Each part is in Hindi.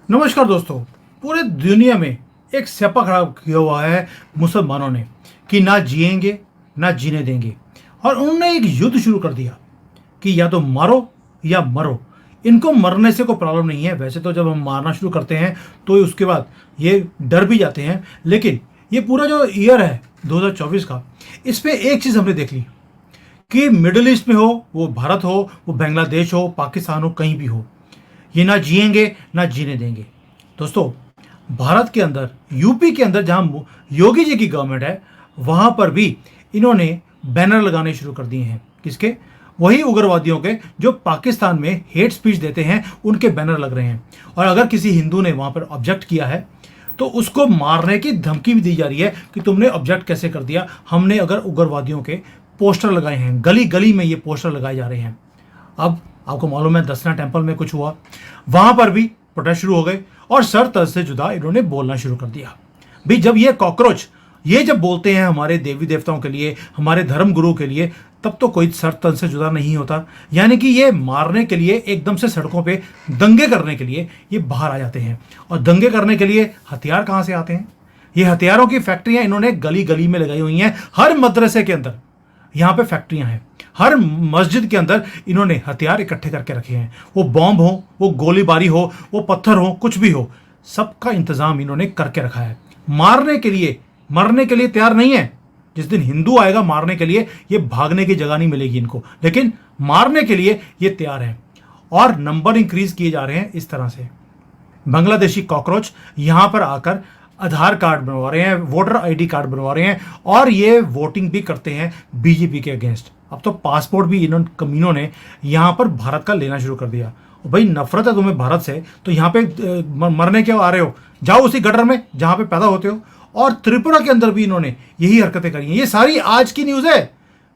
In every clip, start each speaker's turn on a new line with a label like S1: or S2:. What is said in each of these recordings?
S1: नमस्कार दोस्तों। पूरे दुनिया में एक स्यापा खड़ा किया हुआ है मुसलमानों ने कि ना जिएंगे ना जीने देंगे। और उन्होंने एक युद्ध शुरू कर दिया कि या तो मारो या मरो। इनको मरने से कोई प्रॉब्लम नहीं है। वैसे तो जब हम मारना शुरू करते हैं तो उसके बाद ये डर भी जाते हैं, लेकिन ये पूरा जो ईयर है 2024 का, इस पे एक चीज़ हमने देख ली कि मिडिल ईस्ट में हो, वो भारत हो, वो बांग्लादेश हो, पाकिस्तान हो, कहीं भी हो, ये ना जिएंगे ना जीने देंगे। दोस्तों, भारत के अंदर, यूपी के अंदर जहां योगी जी की गवर्नमेंट है, वहां पर भी इन्होंने बैनर लगाने शुरू कर दिए हैं। किसके? वही उग्रवादियों के जो पाकिस्तान में हेट स्पीच देते हैं, उनके बैनर लग रहे हैं। और अगर किसी हिंदू ने वहां पर ऑब्जेक्ट किया है तो उसको मारने की धमकी भी दी जा रही है कि तुमने ऑब्जेक्ट कैसे कर दिया। हमने अगर उग्रवादियों के पोस्टर लगाए हैं, गली गली में ये पोस्टर लगाए जा रहे हैं। अब आपको मालूम है दसना टेम्पल में कुछ हुआ, वहां पर भी प्रोटेस्ट शुरू हो गए और सर तन से जुदा इन्होंने बोलना शुरू कर दिया। भाई, जब ये कॉकरोच ये जब बोलते हैं हमारे देवी देवताओं के लिए, हमारे धर्म गुरु के लिए, तब तो कोई सर तन से जुदा नहीं होता। यानी कि ये मारने के लिए, एकदम से सड़कों पे दंगे करने के लिए ये बाहर आ जाते हैं। और दंगे करने के लिए हथियार कहाँ से आते हैं? ये हथियारों की फैक्ट्रियां इन्होंने गली गली में लगाई हुई हैं। हर मदरसे के अंदर यहाँ पे फैक्ट्रियां हैं। हर मस्जिद के अंदर इन्होंने हथियार इकट्ठे करके रखे हैं। वो बॉम्ब हो, वो गोलीबारी हो, वो पत्थर हो, कुछ भी हो, सबका इंतजाम इन्होंने करके रखा है। मारने के लिए, मरने के लिए तैयार नहीं है। जिस दिन हिंदू आएगा मारने के लिए, ये भागने की जगह नहीं मिलेगी इनको, लेकिन मारने के लिए ये तैयार है। और नंबर इंक्रीज किए जा रहे हैं इस तरह से। बांग्लादेशी कॉकरोच यहां पर आकर आधार कार्ड बनवा रहे हैं, वोटर आईडी कार्ड बनवा रहे हैं, और ये वोटिंग भी करते हैं बीजेपी के अगेंस्ट। अब तो पासपोर्ट भी इन कमीनों ने यहाँ पर भारत का लेना शुरू कर दिया। भाई, नफरत है तुम्हें भारत से तो यहाँ पे मरने क्यों आ रहे हो? जाओ उसी गटर में जहाँ पे पैदा होते हो। और त्रिपुरा के अंदर भी इन्होंने यही हरकतें करी हैं। ये सारी आज की न्यूज़ है,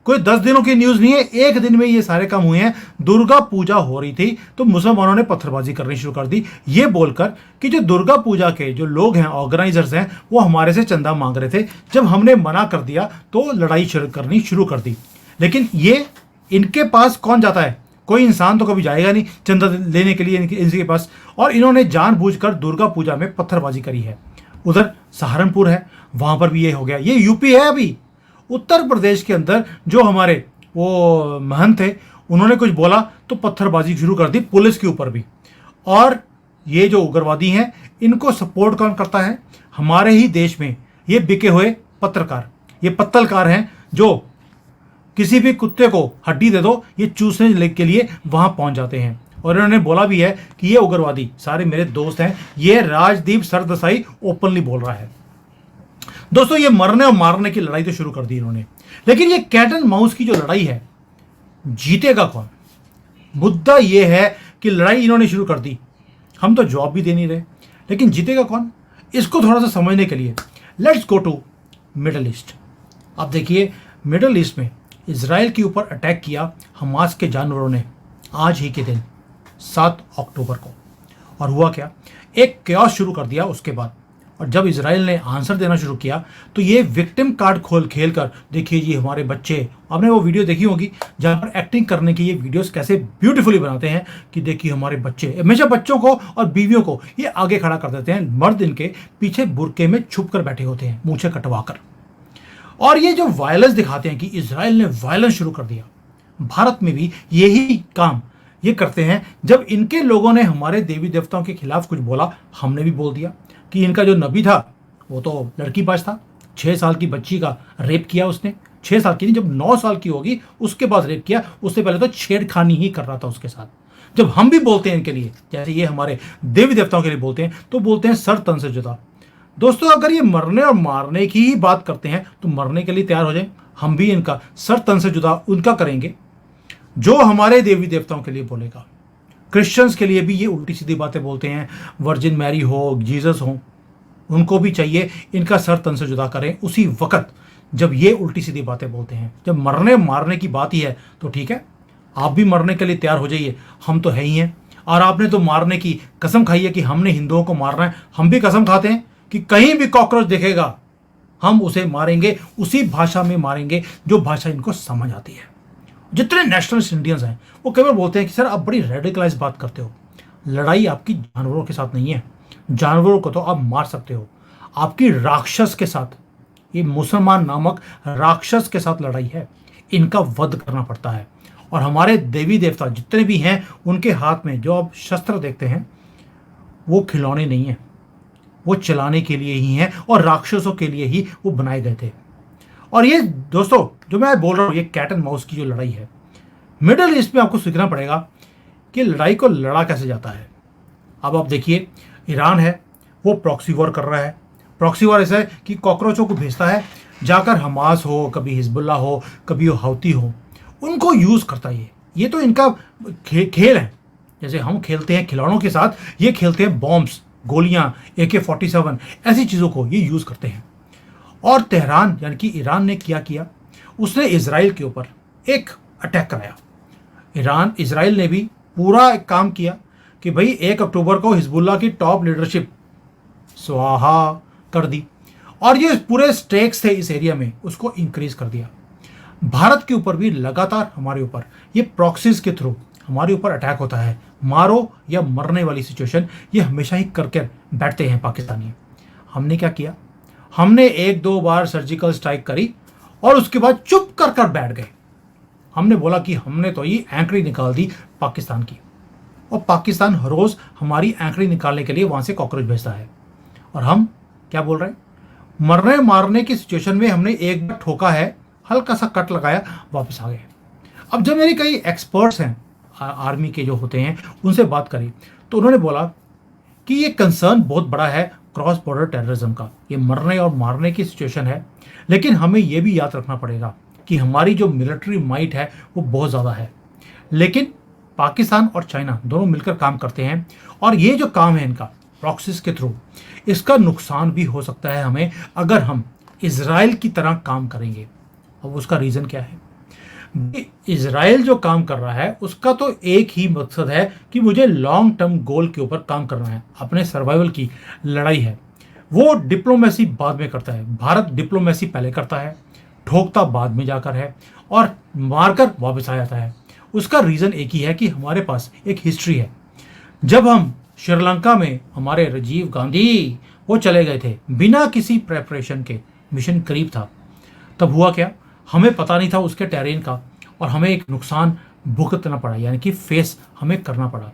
S1: कोई 10 दिनों की न्यूज़ नहीं है। एक दिन में ये सारे काम हुए हैं। दुर्गा पूजा हो रही थी तो मुसलमानों ने पत्थरबाजी करनी शुरू कर दी, ये बोलकर कि जो दुर्गा पूजा के जो लोग हैं, ऑर्गेनाइजर्स हैं, वो हमारे से चंदा मांग रहे थे। जब हमने मना कर दिया तो लड़ाई करनी शुरू कर दी। लेकिन ये, इनके पास कौन जाता है? कोई इंसान तो कभी जाएगा नहीं चंदा लेने के लिए इनके पास। और इन्होंने जानबूझकर दुर्गा पूजा में पत्थरबाजी करी है। उधर सहारनपुर है, वहां पर भी ये हो गया। ये यूपी है। अभी उत्तर प्रदेश के अंदर जो हमारे वो महंत थे, उन्होंने कुछ बोला तो पत्थरबाजी शुरू कर दी पुलिस के ऊपर भी। और ये जो उग्रवादी हैं, इनको सपोर्ट कौन करता है? हमारे ही देश में ये बिके हुए पत्रकार, ये पत्तलकार हैं, जो किसी भी कुत्ते को हड्डी दे दो, ये चूसने के लिए वहां पहुंच जाते हैं। और इन्होंने बोला भी है कि ये उग्रवादी सारे मेरे दोस्त हैं। ये राजदीप सरदेसाई ओपनली बोल रहा है। दोस्तों, ये मरने और मारने की लड़ाई तो शुरू कर दी इन्होंने, लेकिन ये कैट एंड माउस की जो लड़ाई है, जीतेगा कौन? मुद्दा ये है कि लड़ाई इन्होंने शुरू कर दी, हम तो जवाब भी दे नहीं रहे, लेकिन जीतेगा कौन? इसको थोड़ा सा समझने के लिए let's go to Middle East. अब देखिए, मिडल ईस्ट में इजराइल के ऊपर अटैक किया हमास के जानवरों ने आज ही के दिन 7 अक्टूबर को। और हुआ क्या? एक क्यास शुरू कर दिया उसके बाद। और जब इजराइल ने आंसर देना शुरू किया तो ये विक्टिम कार्ड खेल कर, देखिए जी हमारे बच्चे, आपने वो वीडियो देखी होगी जहां पर एक्टिंग करने की ये वीडियोस कैसे ब्यूटीफुली बनाते हैं कि देखिए हमारे बच्चे, हमेशा बच्चों को और बीवियों को ये आगे खड़ा कर देते हैं, मर्द इनके पीछे बुरके में छुप कर बैठे होते हैं, मूछें कटवा कर। और ये जो वायलेंस दिखाते हैं कि इजराइल ने वायलेंस शुरू कर दिया, भारत में भी यही काम ये करते हैं। जब इनके लोगों ने हमारे देवी देवताओं के खिलाफ कुछ बोला, हमने भी बोल दिया कि इनका जो नबी था वो तो लड़कीबाज था। 6 साल की बच्ची का रेप किया उसने। 6 साल की नहीं, जब 9 साल की होगी उसके बाद रेप किया। उससे पहले तो छेड़खानी ही कर रहा था उसके साथ। जब हम भी बोलते हैं इनके लिए, जैसे ये हमारे देवी देवताओं के लिए बोलते हैं, तो बोलते हैं सर तन से जुदा। दोस्तों, अगर ये मरने और मारने की ही बात करते हैं तो मरने के लिए तैयार हो जाए। हम भी इनका सर तन से जुदा उनका करेंगे जो हमारे देवी देवताओं के लिए बोलेगा। क्रिश्चियंस के लिए भी ये उल्टी सीधी बातें बोलते हैं। वर्जिन मैरी हो, जीसस हो, उनको भी चाहिए इनका सर तन से जुदा करें उसी वक्त जब ये उल्टी सीधी बातें बोलते हैं। जब मरने मारने की बात ही है तो ठीक है, आप भी मरने के लिए तैयार हो जाइए, हम तो है ही हैं। और आपने तो मारने की कसम खाई है कि हमने हिंदुओं को मारना है। हम भी कसम खाते हैं कि कहीं भी कॉकरोच दिखेगा हम उसे मारेंगे, उसी भाषा में मारेंगे जो भाषा इनको समझ आती है। जितने नेशनलिस्ट इंडियंस हैं वो कई बार बोलते हैं कि सर आप बड़ी रेडिकलाइज बात करते हो। लड़ाई आपकी जानवरों के साथ नहीं है, जानवरों को तो आप मार सकते हो, आपकी राक्षस के साथ, ये मुसलमान नामक राक्षस के साथ लड़ाई है, इनका वध करना पड़ता है। और हमारे देवी देवता जितने भी हैं, उनके हाथ में जो आप शस्त्र देखते हैं वो खिलौने नहीं है, वो चलाने के लिए ही हैं और राक्षसों के लिए ही वो बनाए गए थे। और ये दोस्तों जो मैं बोल रहा हूँ, ये कैट एंड माउस की जो लड़ाई है, मिडिल ईस्ट में आपको सीखना पड़ेगा कि लड़ाई को लड़ा कैसे जाता है। अब आप देखिए, ईरान है वो प्रॉक्सी वॉर कर रहा है। प्रॉक्सी वॉर ऐसा है कि कॉकरोचों को भेजता है, जाकर हमास हो, कभी हिजबुल्ला हो, कभी वो हौती हो, उनको यूज़ करता है। ये तो इनका खेल है। जैसे हम खेलते हैं खिलौनों के साथ, ये खेलते हैं बॉम्ब्स, गोलियां, AK-47 ऐसी चीज़ों को ये यूज़ करते हैं। और तेहरान यानी कि ईरान ने क्या किया, उसने इजराइल के ऊपर एक अटैक कराया। इजराइल ने भी पूरा एक काम किया कि भाई 1 अक्टूबर को हिजबुल्ला की टॉप लीडरशिप स्वाहा कर दी, और ये पूरे स्टेक्स थे इस एरिया में, उसको इंक्रीज कर दिया। भारत के ऊपर भी लगातार हमारे ऊपर ये प्रॉक्सीज के थ्रू हमारे ऊपर अटैक होता है। मारो या मरने वाली सिचुएशन ये हमेशा ही करके बैठते हैं पाकिस्तानी। हमने क्या किया, हमने 1-2 बार सर्जिकल स्ट्राइक करी और उसके बाद चुप कर बैठ गए। हमने बोला कि हमने तो ये एंकड़ी निकाल दी पाकिस्तान की, और पाकिस्तान हर रोज़ हमारी एंकड़ी निकालने के लिए वहाँ से कॉकरोच भेजता है। और हम क्या बोल रहे हैं, मरने मारने की सिचुएशन में हमने एक बार ठोका है, हल्का सा कट लगाया, वापस आ गए। अब जब मेरे कई एक्सपर्ट्स हैं आर्मी के जो होते हैं, उनसे बात करी तो उन्होंने बोला कि ये कंसर्न बहुत बड़ा है क्रॉस बॉर्डर टेररिज्म का, ये मरने और मारने की सिचुएशन है। लेकिन हमें ये भी याद रखना पड़ेगा कि हमारी जो मिलिट्री माइट है वो बहुत ज़्यादा है, लेकिन पाकिस्तान और चाइना दोनों मिलकर काम करते हैं। और ये जो काम है इनका प्रॉक्सीज के थ्रू, इसका नुकसान भी हो सकता है हमें अगर हम इजराइल की तरह काम करेंगे। अब उसका रीज़न क्या है, इजराइल जो काम कर रहा है उसका तो एक ही मकसद है कि मुझे लॉन्ग टर्म गोल के ऊपर काम करना है, अपने सर्वाइवल की लड़ाई है। वो डिप्लोमेसी बाद में करता है, भारत डिप्लोमेसी पहले करता है, ठोकता बाद में जाकर है और मारकर वापस आ जाता है। उसका रीज़न एक ही है कि हमारे पास एक हिस्ट्री है। जब हम श्रीलंका में हमारे राजीव गांधी वो चले गए थे बिना किसी प्रेपरेशन के, मिशन करीब था, तब हुआ क्या, हमें पता नहीं था उसके टेरेन का और हमें एक नुकसान भुगतना पड़ा, यानी कि फेस हमें करना पड़ा।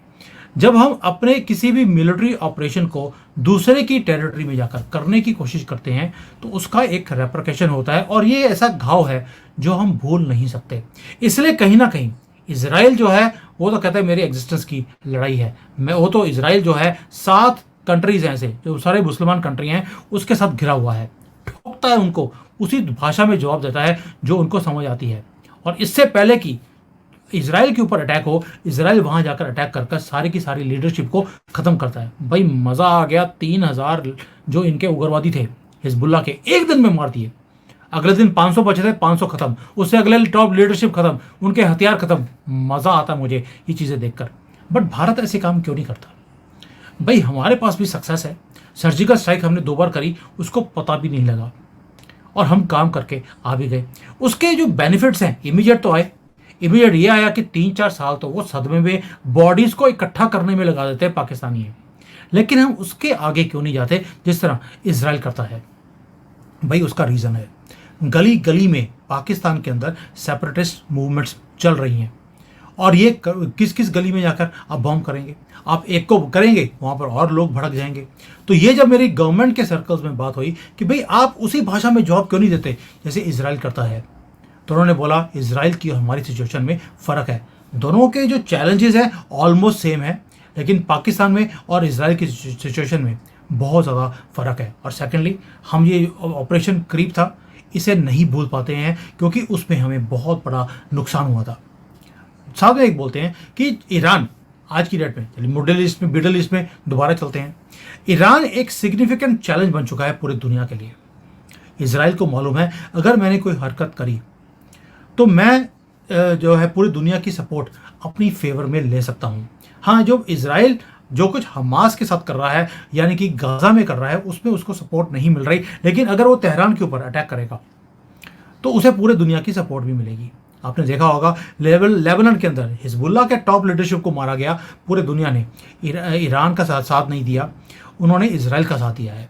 S1: जब हम अपने किसी भी मिलिट्री ऑपरेशन को दूसरे की टेरिटरी में जाकर करने की कोशिश करते हैं तो उसका एक रेपरकेशन होता है, और ये ऐसा घाव है जो हम भूल नहीं सकते। इसलिए कहीं ना कहीं इजराइल जो है वो तो कहता है मेरी एग्जिस्टेंस की लड़ाई है, मैं वो तो इजराइल जो है 7 कंट्रीज हैं ऐसे जो सारे मुसलमान कंट्री हैं उसके साथ घिरा हुआ है, ठोकता है उनको, उसी भाषा में जवाब देता है जो उनको समझ आती है। और इससे पहले कि इजराइल के ऊपर अटैक हो, इजराइल वहां जाकर अटैक कर सारी की सारी लीडरशिप को खत्म करता है। भाई मजा आ गया, 3000 जो इनके उग्रवादी थे हिजबुल्ला के एक दिन में मार दिए। अगले दिन 500 बचे थे, 500 खत्म, उससे अगले टॉप लीडरशिप खत्म, उनके हथियार खत्म। मजा आता मुझे ये चीजें देखकर। बट भारत ऐसे काम क्यों नहीं करता? भाई हमारे पास भी सक्सेस है, सर्जिकल स्ट्राइक हमने 2 बार करी, उसको पता भी नहीं लगा और हम काम करके आ भी गए। उसके जो बेनिफिट्स हैं इमीडिएट तो आए। इमीडिएट ये आया कि 3-4 साल तो वो सदमे में बॉडीज को इकट्ठा करने में लगा देते हैं पाकिस्तानी है, लेकिन हम उसके आगे क्यों नहीं जाते जिस तरह इजराइल करता है? भाई उसका रीज़न है, गली गली में पाकिस्तान के अंदर सेपरेटिस्ट मूवमेंट्स चल रही हैं, और ये किस किस गली में जाकर आप बॉम्ब करेंगे, आप एक को करेंगे वहाँ पर और लोग भड़क जाएंगे। तो ये जब मेरी गवर्नमेंट के सर्कल्स में बात हुई कि भाई आप उसी भाषा में जवाब क्यों नहीं देते जैसे इजराइल करता है, तो उन्होंने बोला इजराइल की और हमारी सिचुएशन में फ़र्क है, दोनों के जो चैलेंजेस हैं ऑलमोस्ट सेम है, लेकिन पाकिस्तान में और इजराइल की सिचुएशन में बहुत ज़्यादा फ़र्क है। और सेकेंडली हम ये ऑपरेशन करीब था इसे नहीं भूल पाते हैं क्योंकि उसमें हमें बहुत बड़ा नुकसान हुआ था। साथ में एक बोलते हैं कि ईरान आज की डेट में, चलिए मिडिल ईस्ट में दोबारा चलते हैं, ईरान एक सिग्निफिकेंट चैलेंज बन चुका है पूरी दुनिया के लिए। इजराइल को मालूम है अगर मैंने कोई हरकत करी तो मैं जो है पूरी दुनिया की सपोर्ट अपनी फेवर में ले सकता हूँ। हाँ, जो इजराइल जो कुछ हमास के साथ कर रहा है यानी कि गाजा में कर रहा है उसमें उसको सपोर्ट नहीं मिल रही, लेकिन अगर वो तेहरान के ऊपर अटैक करेगा तो उसे पूरे दुनिया की सपोर्ट भी मिलेगी। आपने देखा होगा लेबनान के अंदर हिजबुल्लाह के टॉप लीडरशिप को मारा गया। पूरे दुनिया ने ईरान का साथ नहीं दिया, उन्होंने इजराइल का साथ दिया है।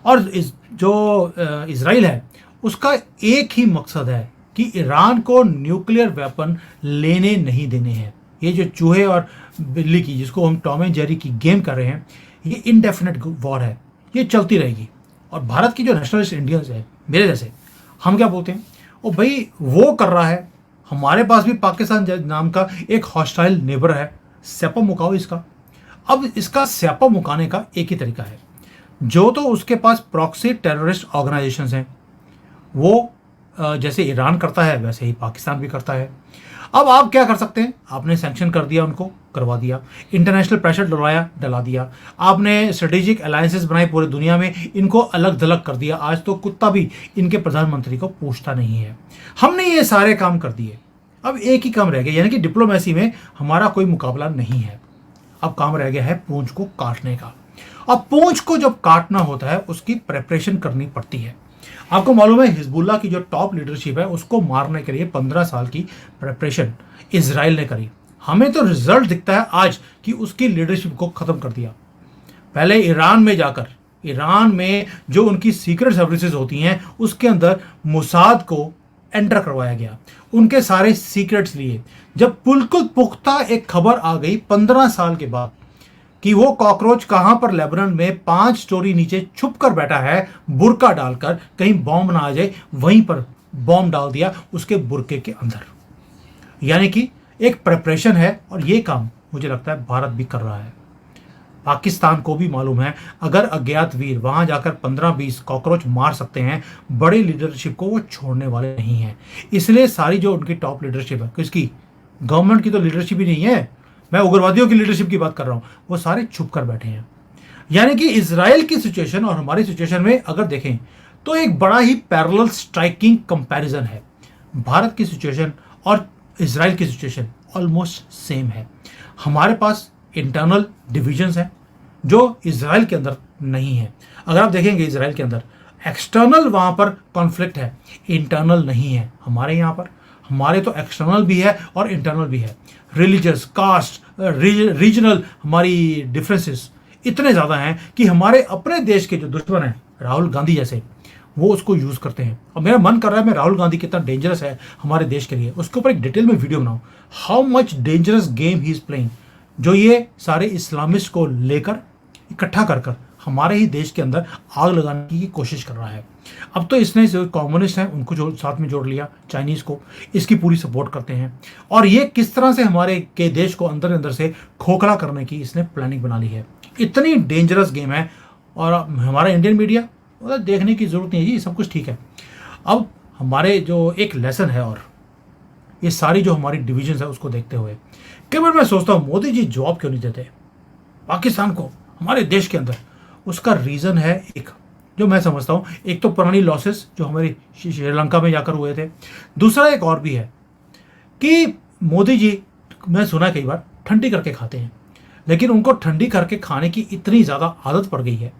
S1: और जो इजराइल है उसका एक ही मकसद है कि ईरान को न्यूक्लियर वेपन लेने नहीं देने हैं। ये जो चूहे और बिल्ली की, जिसको हम टॉम एंड जेरी की गेम कर रहे हैं, ये इनडेफिनेट वॉर है, ये चलती रहेगी। और भारत की जो नेशनलिस्ट इंडियंस है मेरे जैसे, हम क्या बोलते हैं, ओ भाई वो कर रहा है, हमारे पास भी पाकिस्तान नाम का एक हॉस्टाइल नेबर है, स्यापा मुकाओ इसका। अब इसका स्यापा मुकाने का एक ही तरीका है, जो तो उसके पास प्रॉक्सी टेररिस्ट ऑर्गेनाइजेशंस हैं, वो जैसे ईरान करता है वैसे ही पाकिस्तान भी करता है। अब आप क्या कर सकते हैं, आपने सैंक्शन कर दिया, उनको करवा दिया, इंटरनेशनल प्रेशर डला दिया, आपने स्ट्रेटेजिक अलायंसेस बनाई पूरी दुनिया में, इनको अलग थलग कर दिया। आज तो कुत्ता भी इनके प्रधानमंत्री को पूछता नहीं है। हमने ये सारे काम कर दिए, अब एक ही काम रह गया, यानी कि डिप्लोमेसी में हमारा कोई मुकाबला नहीं है। अब काम रह गया है पूंछ को काटने का। अब पूंछ को जब काटना होता है उसकी प्रेपरेशन करनी पड़ती है। आपको मालूम है हिजबुल्लाह की जो टॉप लीडरशिप है उसको मारने के लिए 15 साल की प्रेपरेशन इजराइल ने करी। हमें तो रिजल्ट दिखता है आज कि उसकी लीडरशिप को खत्म कर दिया। पहले ईरान में जाकर, ईरान में जो उनकी सीक्रेट सर्विसेज होती हैं उसके अंदर मुसाद को एंटर करवाया गया, उनके सारे सीक्रेट्स लिए। जब बिल्कुल पुख्ता एक खबर आ गई 15 साल के बाद कि वो कॉकरोच कहां पर लेबनान में 5 स्टोरी नीचे छुप कर बैठा है, बुरका डालकर, कहीं बॉम्ब ना आ जाए, वहीं पर बॉम्ब डाल दिया उसके बुरके के अंदर। यानी कि एक प्रिपरेशन है, और ये काम मुझे लगता है भारत भी कर रहा है। पाकिस्तान को भी मालूम है अगर अज्ञात वीर वहां जाकर 15-20 कॉकरोच मार सकते हैं, बड़ी लीडरशिप को वो छोड़ने वाले नहीं हैं। इसलिए सारी जो उनकी टॉप लीडरशिप है, किसकी, गवर्नमेंट की तो लीडरशिप ही नहीं है, मैं उग्रवादियों की लीडरशिप की बात कर रहा हूं, वो सारे छुप कर बैठे हैं। यानी कि इजराइल की सिचुएशन और हमारी सिचुएशन में अगर देखें तो एक बड़ा ही पैरेलल स्ट्राइकिंग कंपैरिजन है। भारत की सिचुएशन और इजराइल की सिचुएशन ऑलमोस्ट सेम है। हमारे पास इंटरनल डिविजन्स हैं जो इजराइल के अंदर नहीं है। अगर आप देखेंगे इजराइल के अंदर एक्सटर्नल वहां पर कॉन्फ्लिक्ट है, इंटरनल नहीं है। हमारे यहाँ पर हमारे तो एक्सटर्नल भी है और इंटरनल भी है। रिलीजियस, कास्ट, रीजनल हमारी डिफरेंसेस इतने ज़्यादा हैं कि हमारे अपने देश के जो दुश्मन हैं, राहुल गांधी जैसे, वो उसको यूज़ करते हैं। और मेरा मन कर रहा है मैं राहुल गांधी कितना डेंजरस है हमारे देश के लिए, उसके ऊपर एक डिटेल में वीडियो बनाऊं, how much dangerous game he is playing, जो ये सारे इस्लामिस्ट को लेकर इकट्ठा कर कर हमारे ही देश के अंदर आग लगाने की कोशिश कर रहा है। अब तो इसने जो कम्युनिस्ट हैं उनको जो साथ में जोड़ लिया, चाइनीज़ को, इसकी पूरी सपोर्ट करते हैं। और ये किस तरह से हमारे के देश को अंदर अंदर से खोखला करने की इसने प्लानिंग बना ली है। इतनी डेंजरस गेम है। और हमारा इंडियन मीडिया मतलब देखने की ज़रूरत नहीं है जी, सब कुछ ठीक है। अब हमारे जो एक लेसन है, और ये सारी जो हमारी डिविजन्स है उसको देखते हुए कई बार मैं सोचता हूँ मोदी जी जवाब क्यों नहीं देते पाकिस्तान को हमारे देश के अंदर। उसका रीज़न है एक, जो मैं समझता हूँ, एक तो पुरानी लॉसेस जो हमारी श्रीलंका में जाकर हुए थे, दूसरा एक और भी है कि मोदी जी, मैं सुना कई बार, ठंडी करके खाते हैं, लेकिन उनको ठंडी करके खाने की इतनी ज़्यादा आदत पड़ गई है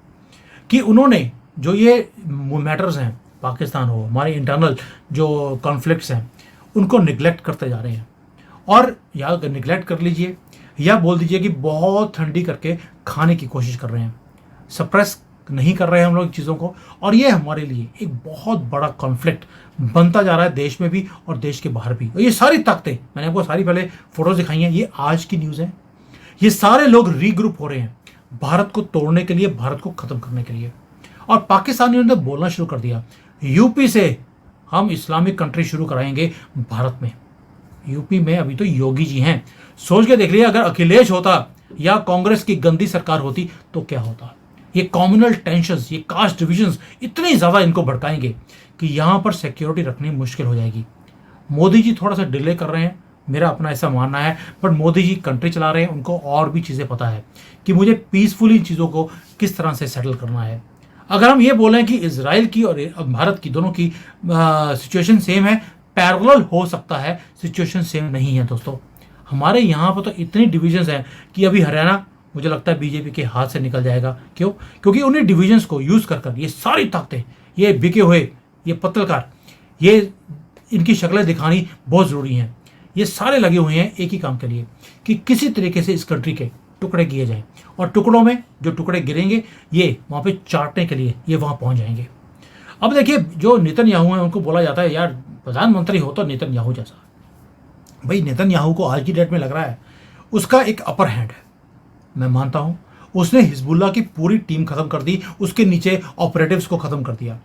S1: कि उन्होंने जो ये मैटर्स हैं, पाकिस्तान हो, हमारे इंटरनल जो कॉन्फ्लिक्ट्स हैं, उनको निगलेक्ट करते जा रहे हैं। और या निगलेक्ट कर लीजिए या बोल दीजिए कि बहुत ठंडी करके खाने की कोशिश कर रहे हैं, सप्रेस नहीं कर रहे हैं हम लोग चीज़ों को। और ये हमारे लिए एक बहुत बड़ा कॉन्फ्लिक्ट बनता जा रहा है, देश में भी और देश के बाहर भी। और ये सारी ताकतें, मैंने आपको सारी पहले फोटोज दिखाई हैं, ये आज की न्यूज़ है। ये सारे लोग रीग्रुप हो रहे हैं भारत को तोड़ने के लिए, भारत को ख़त्म करने के लिए। और पाकिस्तानियों ने बोलना शुरू कर दिया, यूपी से हम इस्लामिक कंट्री शुरू कराएंगे भारत में। यूपी में अभी तो योगी जी हैं, सोच के देख लिया अगर अखिलेश होता या कांग्रेस की गंदी सरकार होती तो क्या होता। ये कम्युनल टेंशंस, ये कास्ट डिविजन्स इतनी ज़्यादा इनको भड़काएंगे कि यहाँ पर सिक्योरिटी रखनी मुश्किल हो जाएगी। मोदी जी थोड़ा सा डिले कर रहे हैं, मेरा अपना ऐसा मानना है, बट मोदी जी कंट्री चला रहे हैं, उनको और भी चीज़ें पता है कि मुझे पीसफुली चीज़ों को किस तरह से सेटल करना है। अगर हम ये बोलें कि इजराइल की और भारत की दोनों की सिचुएशन सेम है, पैरेलल हो सकता है, सिचुएशन सेम नहीं है दोस्तों। हमारे यहाँ पर तो इतनी डिविजन्स हैं कि अभी हरियाणा मुझे लगता है बीजेपी के हाथ से निकल जाएगा। क्यों? क्योंकि उन्हीं डिविजन्स को यूज़ कर कर ये सारी ताकतें, ये बिके हुए, ये पत्रकार, ये इनकी शक्लें दिखानी बहुत ज़रूरी हैं। ये सारे लगे हुए हैं एक ही काम के लिए कि किसी तरीके से इस कंट्री के टुकड़े किए जाएं, और टुकड़ों में जो टुकड़े गिरेंगे ये वहाँ पे चाटने के लिए ये वहाँ पहुँच जाएंगे। अब देखिए, जो नेतन्याहू हैं उनको बोला जाता है यार प्रधानमंत्री हो तो नेतन्याहू जैसा। भाई नेतन्याहू को आज की डेट में लग रहा है उसका एक अपर हैंड है। मैं मानता हूँ उसने हिजबुल्लाह की पूरी टीम खत्म कर दी, उसके नीचे ऑपरेटिव्स को खत्म कर दिया,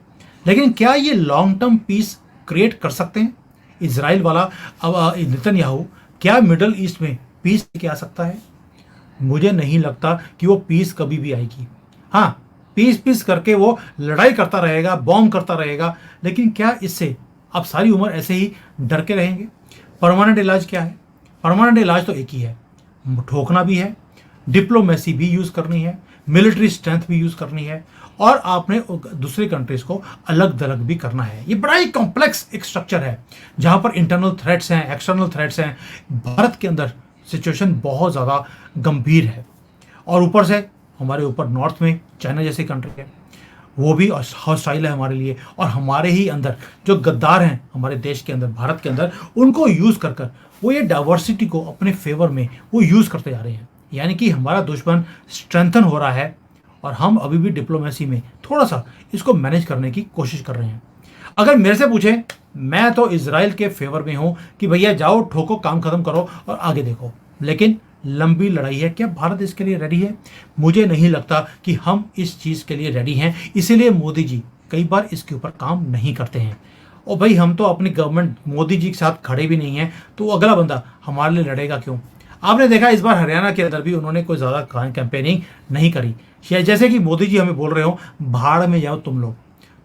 S1: लेकिन क्या ये लॉन्ग टर्म पीस क्रिएट कर सकते हैं? इजराइल वाला अब नेतन्याहू क्या मिडल ईस्ट में पीस लेके आ सकता है? मुझे नहीं लगता कि वो पीस कभी भी आएगी। हाँ, पीस पीस करके वो लड़ाई करता रहेगा, बॉम्ब करता रहेगा, लेकिन क्या इससे आप सारी उम्र ऐसे ही डर के रहेंगे? परमानेंट इलाज क्या है? परमानेंट इलाज तो एक ही है, ठोकना भी है, डिप्लोमेसी भी यूज़ करनी है, मिलिट्री स्ट्रेंथ भी यूज़ करनी है, और आपने दूसरी कंट्रीज को अलग दलग भी करना है। ये बड़ा ही कॉम्प्लेक्स एक स्ट्रक्चर है जहाँ पर इंटरनल थ्रेट्स हैं, एक्सटर्नल थ्रेट्स हैं। भारत के अंदर सिचुएशन बहुत ज़्यादा गंभीर है, और ऊपर से हमारे ऊपर नॉर्थ में चाइना जैसी कंट्री है, वो भी हॉस्टाइल है हमारे लिए, और हमारे ही अंदर जो गद्दार हैं हमारे देश के अंदर, भारत के अंदर, उनको यूज़ कर कर वो ये डाइवर्सिटी को अपने फेवर में वो यूज़ करते जा रहे हैं। यानी कि हमारा दुश्मन स्ट्रेंथन हो रहा है, और हम अभी भी डिप्लोमेसी में थोड़ा सा इसको मैनेज करने की कोशिश कर रहे हैं। अगर मेरे से पूछें, मैं तो इजराइल के फेवर में हूँ कि भैया जाओ, ठोको, काम खत्म करो और आगे देखो। लेकिन लंबी लड़ाई है, क्या भारत इसके लिए रेडी है? मुझे नहीं लगता कि हम इस चीज़ के लिए रेडी हैं। इसीलिए मोदी जी कई बार इसके ऊपर काम नहीं करते हैं। और भाई हम तो अपनी गवर्नमेंट मोदी जी के साथ खड़े भी नहीं हैं, तो अगला बंदा हमारे लिए लड़ेगा क्यों? आपने देखा इस बार हरियाणा के अंदर भी उन्होंने कोई ज़्यादा कैंपेनिंग नहीं करी। जैसे कि मोदी जी हमें बोल रहे हो, भाड़ में जाओ तुम लोग,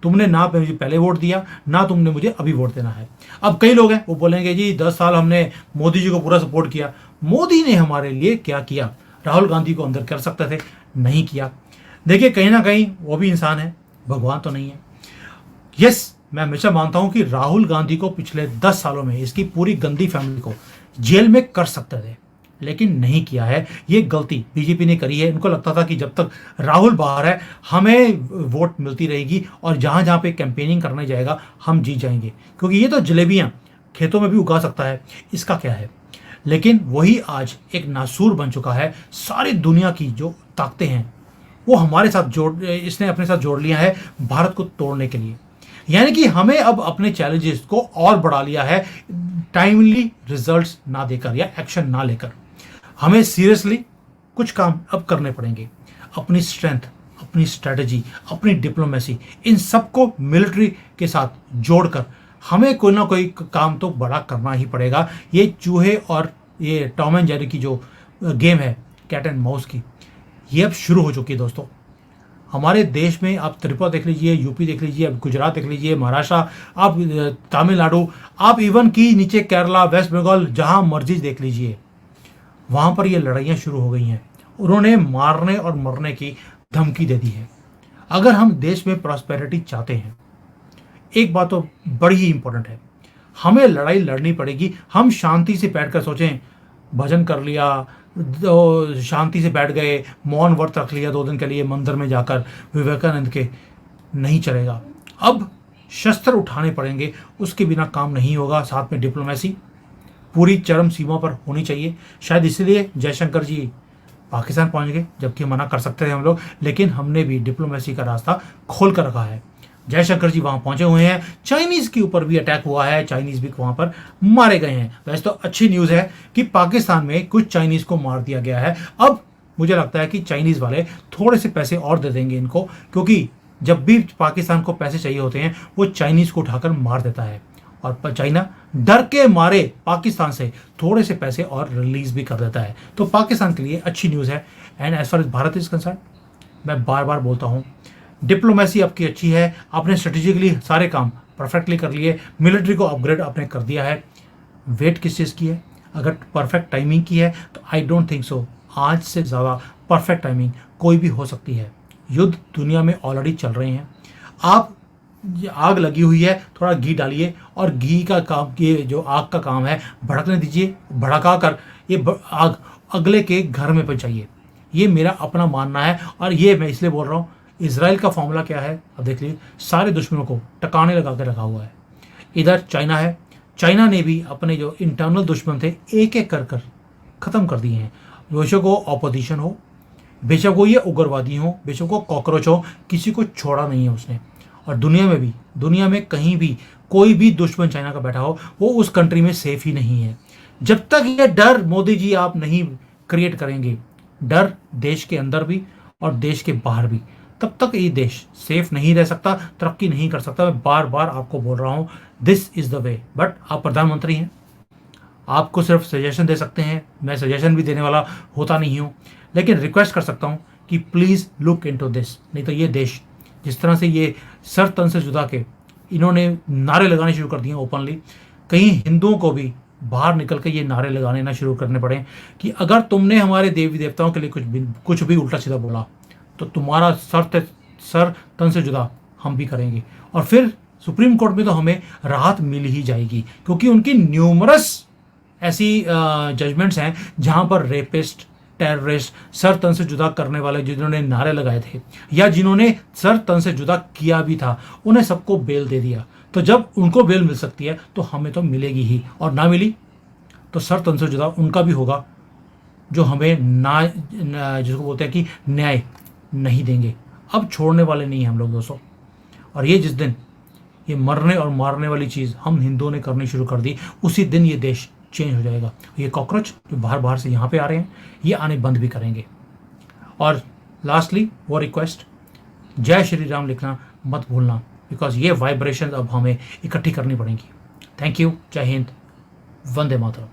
S1: तुमने ना मुझे पहले वोट दिया, ना तुमने मुझे अभी वोट देना है। अब कई लोग हैं वो बोलेंगे जी 10 साल हमने मोदी जी को पूरा सपोर्ट किया। मोदी ने हमारे लिए क्या किया? राहुल गांधी को अंदर कर सकते थे, नहीं किया। देखिए कहीं ना कहीं वो भी इंसान है, भगवान तो नहीं है। यस, मैं हमेशा मानता हूं कि राहुल गांधी को पिछले 10 सालों में इसकी पूरी गंदी फैमिली को जेल में कर सकते थे, लेकिन नहीं किया है। ये गलती बीजेपी ने करी है। इनको लगता था कि जब तक राहुल बाहर है हमें वोट मिलती रहेगी, और जहां जहां पे कैंपेनिंग करने जाएगा हम जीत जाएंगे, क्योंकि ये तो जलेबियां खेतों में भी उगा सकता है, इसका क्या है। लेकिन वही आज एक नासूर बन चुका है। सारी दुनिया की जो ताकतें हैं वो हमारे साथ इसने अपने साथ जोड़ लिया है भारत को तोड़ने के लिए। यानी कि हमें अब अपने चैलेंजेस को और बढ़ा लिया है, टाइमली रिजल्ट्स ना देकर या एक्शन ना लेकर। हमें सीरियसली कुछ काम अब करने पड़ेंगे। अपनी स्ट्रेंथ, अपनी स्ट्रेटजी, अपनी डिप्लोमेसी, इन सबको मिलिट्री के साथ जोड़कर हमें कोई ना कोई काम तो बड़ा करना ही पड़ेगा। ये चूहे और ये टॉम एंड जेरी की जो गेम है, कैट एंड माउस की, ये अब शुरू हो चुकी है दोस्तों। हमारे देश में आप त्रिपुरा देख लीजिए, यूपी देख लीजिए, अब गुजरात देख लीजिए, महाराष्ट्र, आप तमिलनाडु, आप इवन की नीचे केरला, वेस्ट बंगाल, जहां मर्जी देख लीजिए, वहां पर ये लड़ाइयाँ शुरू हो गई हैं। उन्होंने मारने और मरने की धमकी दे दी है। अगर हम देश में प्रॉस्पेरिटी चाहते हैं, एक बात तो बड़ी ही इंपॉर्टेंट है, हमें लड़ाई लड़नी पड़ेगी। हम शांति से बैठकर सोचें, भजन कर लिया, तो शांति से बैठ गए, मौन व्रत रख लिया 2 दिन के लिए मंदिर में जाकर विवेकानंद के, नहीं चलेगा। अब शस्त्र उठाने पड़ेंगे, उसके बिना काम नहीं होगा। साथ में डिप्लोमेसी पूरी चरम सीमा पर होनी चाहिए। शायद इसलिए जयशंकर जी पाकिस्तान पहुंच गए, जबकि मना कर सकते थे हम लोग, लेकिन हमने भी डिप्लोमेसी का रास्ता खोल कर रखा है। जयशंकर जी वहां पहुंचे हुए हैं। चाइनीज के ऊपर भी अटैक हुआ है, चाइनीज भी वहां पर मारे गए हैं। वैसे तो अच्छी न्यूज़ है कि पाकिस्तान में कुछ चाइनीज को मार दिया गया है। अब मुझे लगता है कि चाइनीज वाले थोड़े से पैसे और दे देंगे इनको, क्योंकि जब भी पाकिस्तान को पैसे चाहिए होते हैं वो चाइनीज को उठाकर मार देता है, और चाइना डर के मारे पाकिस्तान से थोड़े से पैसे और रिलीज भी कर देता है। तो पाकिस्तान के लिए अच्छी न्यूज़ है। And as far as Bharat is concern, मैं बार बार बोलता हूँ, डिप्लोमेसी आपकी अच्छी है, आपने स्ट्रेटेजिकली सारे काम परफेक्टली कर लिए, मिलिट्री को अपग्रेड आपने कर दिया है। वेट किस चीज़ की है? अगर परफेक्ट टाइमिंग की है तो आई डोंट थिंक सो आज से ज़्यादा परफेक्ट टाइमिंग कोई भी हो सकती है। युद्ध दुनिया में ऑलरेडी चल रहे हैं। आप आग लगी हुई है, थोड़ा घी डालिए और घी का काम, ये जो आग का काम है भड़कने दीजिए, भड़का कर ये आग अगले के घर में पहुंचाइए। ये मेरा अपना मानना है, और ये मैं इसलिए बोल रहा हूँ। इजराइल का फॉर्मूला क्या है अब देख लीजिए, सारे दुश्मनों को टकाने लगा के रखा हुआ है। इधर चाइना है, चाइना ने भी अपने जो इंटरनल दुश्मन थे एक एक कर कर ख़त्म कर दिए हैं। बेशक वो ऑपोजिशन हो, बेशक वो ये उग्रवादी हो, बेशक वो कॉकरोच हो, किसी को छोड़ा नहीं है उसने। और दुनिया में भी, दुनिया में कहीं भी कोई भी दुश्मन चाइना का बैठा हो, वो उस कंट्री में सेफ ही नहीं है। जब तक ये डर मोदी जी आप नहीं क्रिएट करेंगे, डर देश के अंदर भी और देश के बाहर भी, तब तक ये देश सेफ नहीं रह सकता, तरक्की नहीं कर सकता। मैं बार बार आपको बोल रहा हूँ, this is the way. But आप प्रधानमंत्री हैं, आपको सिर्फ सजेशन दे सकते हैं, मैं सजेशन भी देने वाला होता नहीं हूँ, लेकिन रिक्वेस्ट कर सकता हूँ कि प्लीज़ लुक इनटू दिस। नहीं तो ये देश जिस तरह से ये सर तन से जुदा के इन्होंने नारे लगाने शुरू कर दिए ओपनली, कहीं हिंदुओं को भी बाहर निकल के ये नारे लगाने ना शुरू करने पड़े कि अगर तुमने हमारे देवी देवताओं के लिए कुछ भी उल्टा सीधा बोला तो तुम्हारा सर तन से जुदा हम भी करेंगे। और फिर सुप्रीम कोर्ट में तो हमें राहत मिल ही जाएगी, क्योंकि उनकी न्यूमरस ऐसी जजमेंट्स हैं जहां पर रेपिस्ट, टेररिस्ट, सर तन से जुदा करने वाले जिन्होंने नारे लगाए थे या जिन्होंने सर तन से जुदा किया भी था, उन्हें सबको बेल दे दिया। तो जब उनको बेल मिल सकती है तो हमें तो मिलेगी ही, और ना मिली तो सर तन से जुदा उनका भी होगा जो हमें जिसको बोलते हैं कि न्याय नहीं देंगे। अब छोड़ने वाले नहीं हैं हम लोग दोस्तों। और ये जिस दिन ये मरने और मारने वाली चीज़ हम हिंदुओं ने करनी शुरू कर दी, उसी दिन ये देश चेंज हो जाएगा। ये कॉकरोच जो बाहर बाहर से यहाँ पे आ रहे हैं, ये आने बंद भी करेंगे। और लास्टली वो रिक्वेस्ट, जय श्री राम लिखना मत भूलना, बिकॉज ये वाइब्रेशन अब हमें इकट्ठी करनी पड़ेंगी। थैंक यू, जय हिंद, वंदे मातरम।